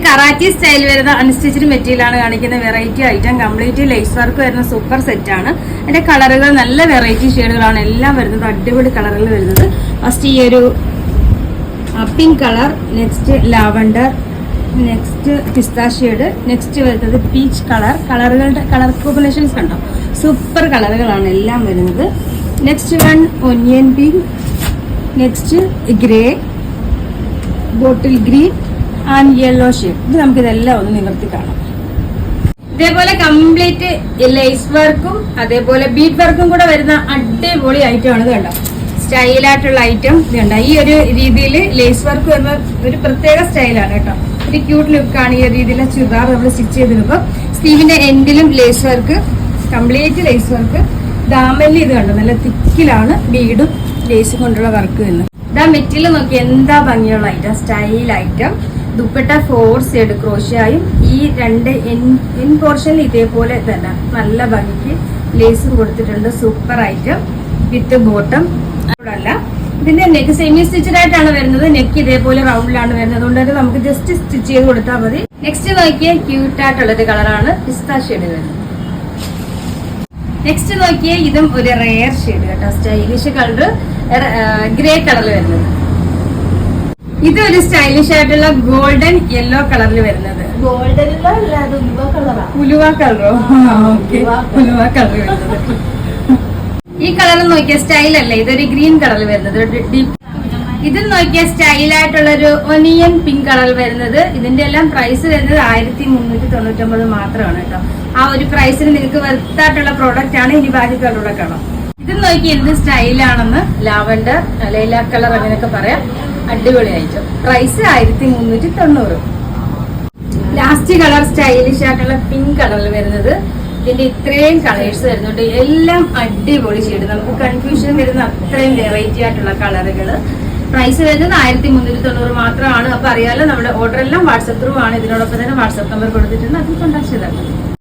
Karachi style വരുന്ന unstitched material ആണ് കാണിക്കുന്ന variety item. Complete lace work വരുന്ന സൂപ്പർ സെറ്റ് ആണ്. അതിന്റെ കളറുകൾ നല്ല വെറൈറ്റി ഷെയ്ഡുകളാണ് എല്ലാം വരുന്നത്. അടിപൊളി കളറുകൾ വരുന്നത്. ഫസ്റ്റ് ഈ ഒരു pink colour, next lavender, next പിസ്ത ഷെയ്ഡ്, നെക്സ്റ്റ് വരുന്നത് പീച്ച് കളറുകളുടെ കളർ കോമ്പിനേഷൻസ് കണ്ടോ, സൂപ്പർ കളറുകളാണ് എല്ലാം വരുന്നത്. Next one onion pink, next grey, bottle green and yellow shade. ഇത് നമുക്കിതെല്ലാം ഒന്ന് നിവർത്തി കാണാം. ഇതേപോലെ കംപ്ലീറ്റ് ലേസ് വർക്കും അതേപോലെ ബീഡ് വർക്കും കൂടെ വരുന്ന അടിപൊളി ഐറ്റം ആണ്. ഇത് കണ്ടോ, സ്റ്റൈലായിട്ടുള്ള ഐറ്റം. ഇത് കണ്ടോ, ഈ ഒരു രീതിയിൽ ലേസ് വർക്ക് വരുന്ന ഒരു പ്രത്യേക സ്റ്റൈലാണ് കേട്ടോ. ഒരു ക്യൂട്ട് ലുക്കാണ് ഈ രീതിയിലെ ചുരിദാർ നമ്മൾ സ്റ്റിച്ച് ചെയ്തിരുമ്പോൾ. സ്ലീവിന്റെ എൻഡിലും lace work, complete lace work. ദാമല്ലി ഇത് കണ്ടോ, നല്ല തിക്കിലാണ് ബീഡും ലേസും കൊണ്ടുള്ള വർക്ക് വരുന്നത്. ഇതാ മെറ്റീരിയൽ നോക്കി എന്താ ഭംഗിയുള്ള item, style item. Dupatta 4 side ക്രോഷ്യായും ഈ രണ്ട് എൻ പോർഷനിൽ ഇതേപോലെ തന്നെ നല്ല ഭംഗിക്ക് ലേസും കൊടുത്തിട്ടുണ്ട്. സൂപ്പർ ഐറ്റം വിത്ത് ബോട്ടം. അല്ല, ഇതിന്റെ നെക്ക് സെമി സ്റ്റിച്ചഡ് ആയിട്ടാണ് വരുന്നത്. നെക്ക് ഇതേപോലെ റൗണ്ടിലാണ് വരുന്നത്. അതുകൊണ്ട് തന്നെ നമുക്ക് ജസ്റ്റ് സ്റ്റിച്ച് ചെയ്ത് കൊടുത്താൽ മതി. നെക്സ്റ്റ് നോക്കിയ ക്യൂട്ട് ആയിട്ടുള്ളൊരു കളറാണ് പിസ്ത ഷെയ്ഡ് വരുന്നത്. നെക്സ്റ്റ് നോക്കിയ ഇതും ഒരു റെയർ ഷെയ്ഡ് കേട്ടോ, സ്റ്റൈലിഷ് കളർ, ഗ്രേ കളറിൽ വരുന്നത്. ഇതൊരു സ്റ്റൈലിഷ് ആയിട്ടുള്ള ഗോൾഡൻ യെല്ലോ കളറിൽ വരുന്നത്. ഉലുവ കളറോ? ഓക്കെ, ഉലുവ കളർ വരുന്നത്. ഈ കളർ നോക്കിയ സ്റ്റൈൽ അല്ലേ, ഇതൊരു ഗ്രീൻ കളറിൽ വരുന്നത്. ഡീപ് ഇതിൽ നോക്കിയ സ്റ്റൈലായിട്ടുള്ള ഒരു ഒനിയൻ പിങ്ക് കളറിൽ വരുന്നത്. ഇതിന്റെ എല്ലാം പ്രൈസ് വരുന്നത് 1399 മാത്രമാണ് കേട്ടോ. ആ ഒരു പ്രൈസിന് നിങ്ങൾക്ക് വെർത്തായിട്ടുള്ള പ്രോഡക്റ്റ് ആണ്. ഇനി ബാക്കി കളറുടെ കാണാം. ഇത് നോക്കി എന്ത് സ്റ്റൈലാണെന്ന്. ലാവണ്ടർ, ലൈല കളർ അങ്ങനെയൊക്കെ പറയാം. അടിപൊളി item. Price 1390. Last colour stylish ആയിട്ടുള്ള പിങ്ക് കളറിൽ വരുന്നത്. ഇതിന്റെ ഇത്രയും കളേഴ്സ് വരുന്നുണ്ട്. എല്ലാം അടിപൊളി ഷെയ്ഡ്. നമുക്ക് കൺഫ്യൂഷൻ വരുന്ന അത്രയും വെറൈറ്റി ആയിട്ടുള്ള കളറുകൾ. പ്രൈസ് വരുന്നത് 1390 മാത്രമാണ്. അപ്പൊ അറിയാലോ, നമ്മുടെ ഓർഡർ എല്ലാം വാട്സപ്പ് ത്രൂ ആണ്. ഇതിനോടൊപ്പം തന്നെ വാട്സപ്പ് നമ്പർ കൊടുത്തിട്ടുണ്ട്, അതിൽ കോൺടാക്ട് ചെയ്താൽ മതി.